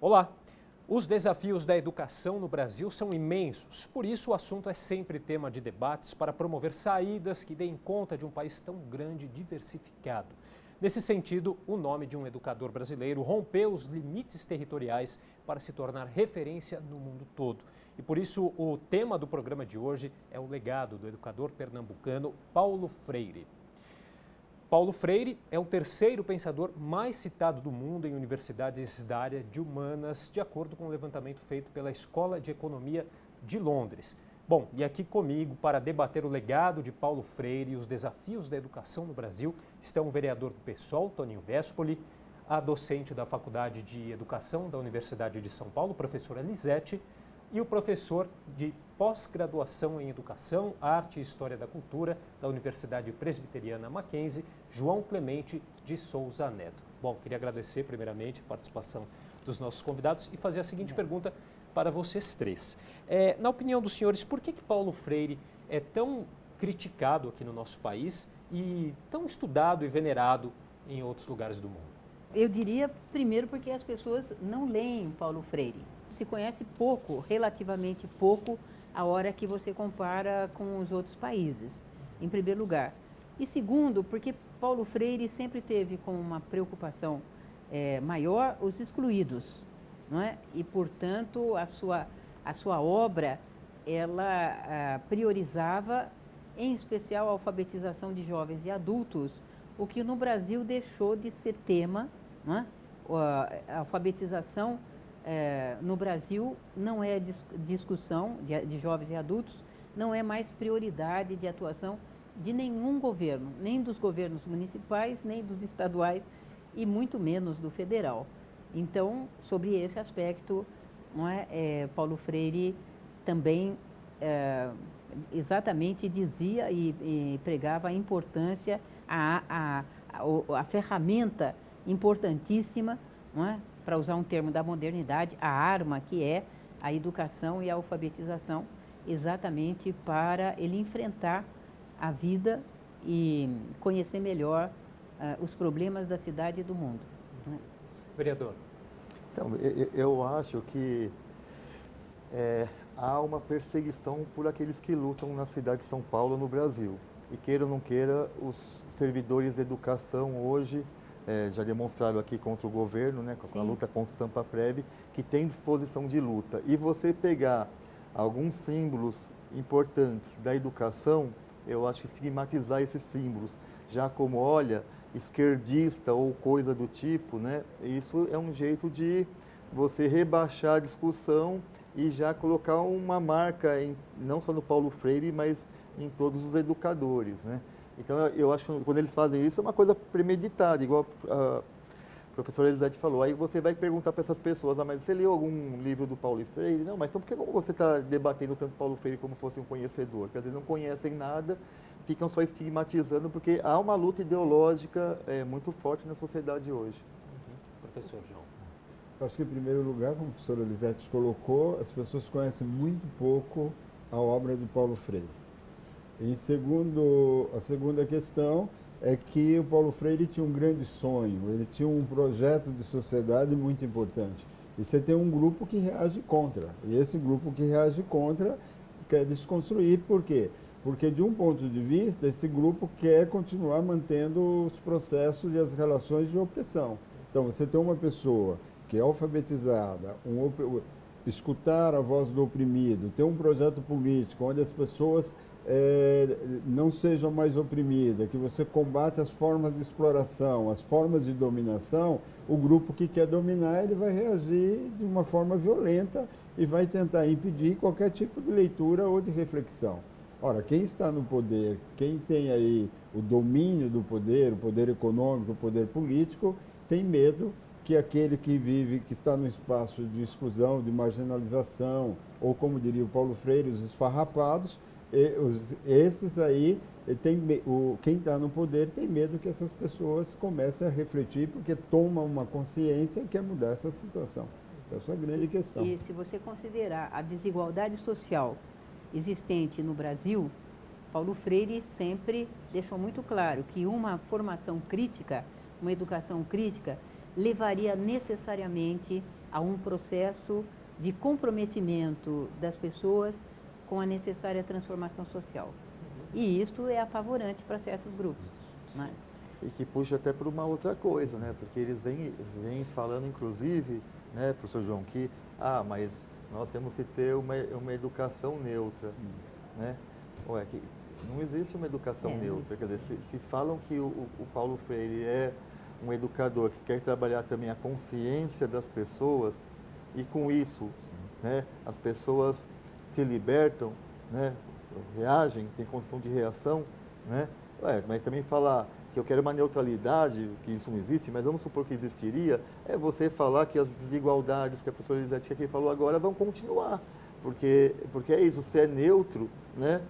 Olá! Os desafios da educação no Brasil são imensos, por isso o assunto é sempre tema de debates para promover saídas que deem conta de um país tão grande e diversificado. Nesse sentido, o nome de um educador brasileiro rompeu os limites territoriais para se tornar referência no mundo todo. E por isso o tema do programa de hoje é o legado do educador pernambucano Paulo Freire. Paulo Freire é o terceiro pensador mais citado do mundo em universidades da área de humanas, de acordo com um levantamento feito pela Escola de Economia de Londres. Bom, e aqui comigo para debater o legado de Paulo Freire e os desafios da educação no Brasil estão o vereador do PSOL, Toninho Vespoli, a docente da Faculdade de Educação da Universidade de São Paulo, professora Lisete, e o professor de pós-graduação em Educação, Arte e História da Cultura da Universidade Presbiteriana Mackenzie, João Clemente de Souza Neto. Bom, queria agradecer primeiramente a participação dos nossos convidados e fazer a seguinte pergunta para vocês três. Na opinião dos senhores, por que Paulo Freire é tão criticado aqui no nosso país e tão estudado e venerado em outros lugares do mundo? Eu diria, primeiro, porque as pessoas não leem Paulo Freire. Se conhece pouco, relativamente pouco, a hora que você compara com os outros países, em primeiro lugar. E segundo, porque Paulo Freire sempre teve como uma preocupação maior os excluídos, não é? E, portanto, a sua obra, ela priorizava, em especial, a alfabetização de jovens e adultos, o que no Brasil deixou de ser tema, não é? A alfabetização no Brasil não é discussão de jovens e adultos, não é mais prioridade de atuação de nenhum governo, nem dos governos municipais, nem dos estaduais e muito menos do federal. Então, sobre esse aspecto, não é, Paulo Freire também exatamente dizia e pregava a importância, a ferramenta importantíssima, não é? Para usar um termo da modernidade, a arma que é a educação e a alfabetização, exatamente para ele enfrentar a vida e conhecer melhor os problemas da cidade e do mundo. Né? Vereador. Então, eu acho que há uma perseguição por aqueles que lutam na cidade de São Paulo, no Brasil. E queira ou não queira, os servidores de educação hoje já demonstraram aqui contra o governo, né, com a luta contra o Sampaprev, que tem disposição de luta. E você pegar alguns símbolos importantes da educação, eu acho que estigmatizar esses símbolos, já como, olha, esquerdista ou coisa do tipo, né, isso é um jeito de você rebaixar a discussão e já colocar uma marca, não só no Paulo Freire, mas em todos os educadores, né. Então, eu acho que quando eles fazem isso, é uma coisa premeditada, igual a professora Elisete falou. Aí você vai perguntar para essas pessoas, mas você leu algum livro do Paulo Freire? Não, mas então por que você está debatendo tanto Paulo Freire como fosse um conhecedor? Quer dizer, não conhecem nada, ficam só estigmatizando, porque há uma luta ideológica muito forte na sociedade hoje. Professor João. Eu acho que, em primeiro lugar, como a professora Elisete colocou, as pessoas conhecem muito pouco a obra do Paulo Freire. A segunda questão é que o Paulo Freire tinha um grande sonho, ele tinha um projeto de sociedade muito importante. E você tem um grupo que reage contra. E esse grupo que reage contra quer desconstruir. Por quê? Porque, de um ponto de vista, esse grupo quer continuar mantendo os processos e as relações de opressão. Então, você tem uma pessoa que é alfabetizada, escutar a voz do oprimido, ter um projeto político onde as pessoas não sejam mais oprimidas, que você combate as formas de exploração, as formas de dominação, o grupo que quer dominar, ele vai reagir de uma forma violenta e vai tentar impedir qualquer tipo de leitura ou de reflexão. Ora, quem está no poder, quem tem aí o domínio do poder, o poder econômico, o poder político, tem medo que aquele que vive, que está no espaço de exclusão, de marginalização, ou como diria o Paulo Freire, os esfarrapados, esses aí, quem está no poder tem medo que essas pessoas comecem a refletir, porque tomam uma consciência e quer mudar essa situação. Essa é a grande questão. E se você considerar a desigualdade social existente no Brasil, Paulo Freire sempre deixou muito claro que uma formação crítica, uma educação crítica, levaria necessariamente a um processo de comprometimento das pessoas com a necessária transformação social. E isto é apavorante para certos grupos. Né? E que puxa até para uma outra coisa, né? Porque eles vêm falando, inclusive, né, professor João, que, mas nós temos que ter uma educação neutra, né? Ué, que não existe uma educação neutra. Quer dizer, se falam que o Paulo Freire é um educador que quer trabalhar também a consciência das pessoas, e com isso, né, as pessoas se libertam, né, reagem, têm condição de reação, né? Mas também falar que eu quero uma neutralidade, que isso não existe, mas vamos supor que existiria, é você falar que as desigualdades que a professora Elisete aqui falou agora vão continuar, porque é isso, se é neutro, né,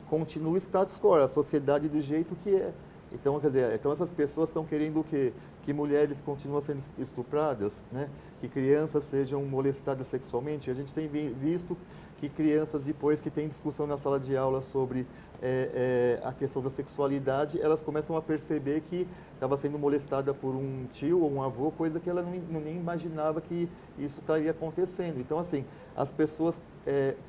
continua o status quo, a sociedade do jeito que é. Então, quer dizer, essas pessoas estão querendo o quê? Que mulheres continuem sendo estupradas, né? Que crianças sejam molestadas sexualmente. A gente tem visto que crianças, depois que tem discussão na sala de aula sobre a questão da sexualidade, elas começam a perceber que estava sendo molestada por um tio ou um avô, coisa que ela nem imaginava que isso estaria acontecendo. Então, assim, as pessoas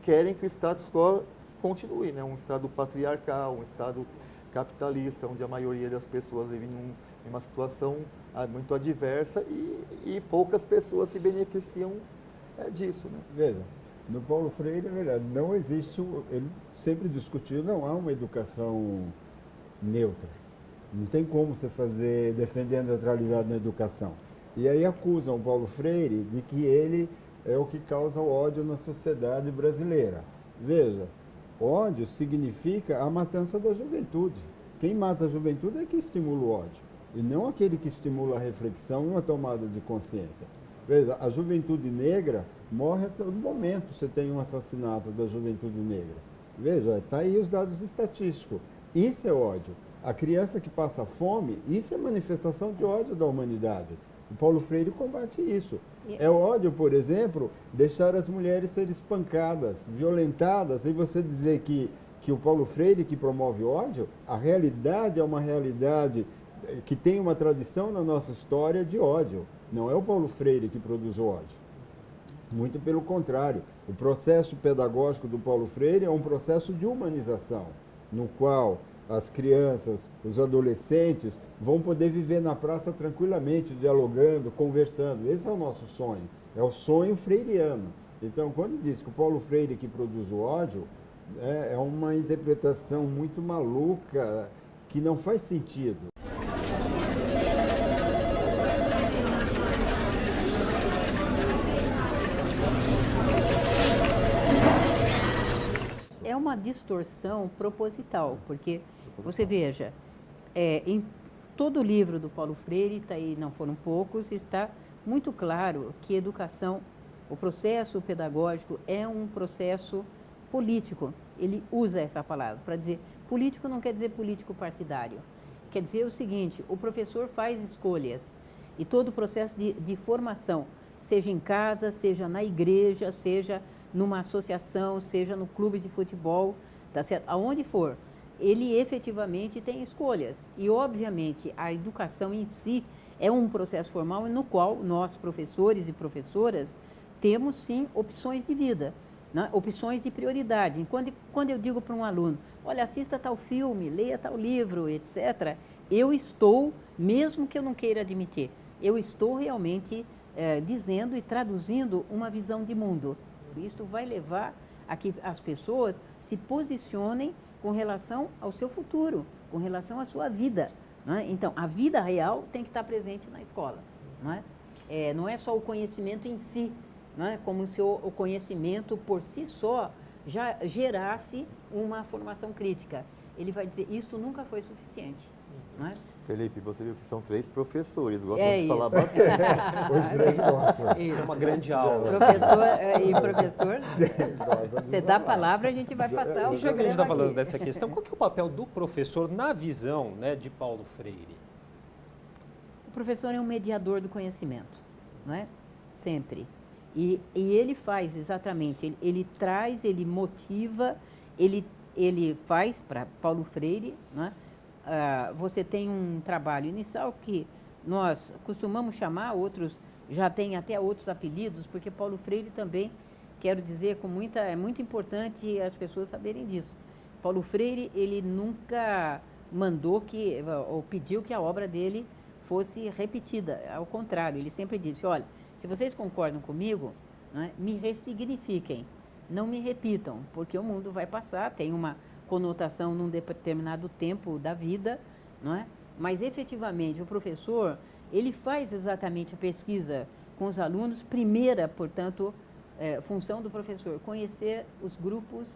querem que o status quo continue, né? Um Estado patriarcal, um Estado capitalista, onde a maioria das pessoas vive em uma situação muito adversa e poucas pessoas se beneficiam disso, né? Veja, no Paulo Freire, é verdade, não existe, ele sempre discutiu, não há uma educação neutra. Não tem como você defender a neutralidade na educação. E aí acusam o Paulo Freire de que ele é o que causa o ódio na sociedade brasileira. Veja, ódio significa a matança da juventude. Quem mata a juventude é que estimula o ódio, e não aquele que estimula a reflexão e uma tomada de consciência. Veja, a juventude negra morre a todo momento, você tem um assassinato da juventude negra. Veja, está aí os dados estatísticos. Isso é ódio. A criança que passa fome, isso é manifestação de ódio da humanidade. O Paulo Freire combate isso. É ódio, por exemplo, deixar as mulheres serem espancadas, violentadas, e você dizer que o Paulo Freire que promove ódio, a realidade é uma realidade que tem uma tradição na nossa história de ódio. Não é o Paulo Freire que produz o ódio. Muito pelo contrário. O processo pedagógico do Paulo Freire é um processo de humanização, no qual as crianças, os adolescentes vão poder viver na praça tranquilamente, dialogando, conversando. Esse é o nosso sonho, é o sonho freiriano. Então, quando diz que o Paulo Freire que produz o ódio, é uma interpretação muito maluca, que não faz sentido. É uma distorção proposital, porque você veja, em todo o livro do Paulo Freire, tá aí, não foram poucos, está muito claro que educação, o processo pedagógico é um processo político. Ele usa essa palavra para dizer, político não quer dizer político partidário, quer dizer o seguinte, o professor faz escolhas e todo o processo de formação, seja em casa, seja na igreja, seja numa associação, seja no clube de futebol, tá certo? Aonde for, ele efetivamente tem escolhas. E, obviamente, a educação em si é um processo formal no qual nós, professores e professoras, temos, sim, opções de vida, né? Opções de prioridade. Quando eu digo para um aluno, olha, assista tal filme, leia tal livro, etc., eu estou, mesmo que eu não queira admitir, eu estou realmente dizendo e traduzindo uma visão de mundo. Isto vai levar a que as pessoas se posicionem com relação ao seu futuro, com relação à sua vida. Não é? Então, a vida real tem que estar presente na escola. Não é só o conhecimento em si, não é? Como se o conhecimento por si só já gerasse uma formação crítica. Ele vai dizer, isto nunca foi suficiente. Não é? Felipe, você viu que são 3 professores, gostam de falar bastante. Os 3 gostam. Isso é uma grande aula. Professor, você dá a palavra, a gente vai passar o E já que a gente está programa falando aqui. dessa questão, qual que é o papel do professor na visão, né, de Paulo Freire? O professor é um mediador do conhecimento, não é? Sempre. E ele faz exatamente, ele traz, ele motiva, ele faz para Paulo Freire, não é? Você tem um trabalho inicial que nós costumamos chamar, outros já têm até outros apelidos, porque Paulo Freire também, quero dizer, é muito importante as pessoas saberem disso. Paulo Freire, ele nunca mandou ou pediu que a obra dele fosse repetida. Ao contrário, ele sempre disse, olha, se vocês concordam comigo, né, me ressignifiquem, não me repitam, porque o mundo vai passar, tem uma conotação num determinado tempo da vida, não é? Mas efetivamente o professor, ele faz exatamente a pesquisa com os alunos, primeira, portanto, função do professor, conhecer os grupos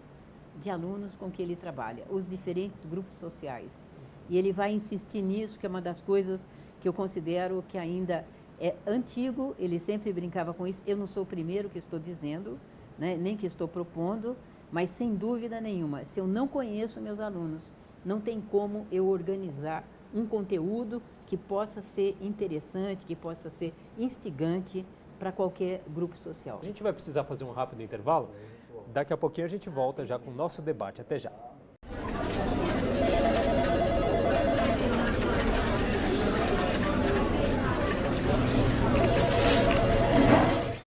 de alunos com que ele trabalha, os diferentes grupos sociais. E ele vai insistir nisso, que é uma das coisas que eu considero que ainda é antigo, ele sempre brincava com isso. Eu não sou o primeiro que estou dizendo, né, nem que estou propondo, mas sem dúvida nenhuma, se eu não conheço meus alunos, não tem como eu organizar um conteúdo que possa ser interessante, que possa ser instigante para qualquer grupo social. A gente vai precisar fazer um rápido intervalo. Daqui a pouquinho a gente volta já com o nosso debate. Até já.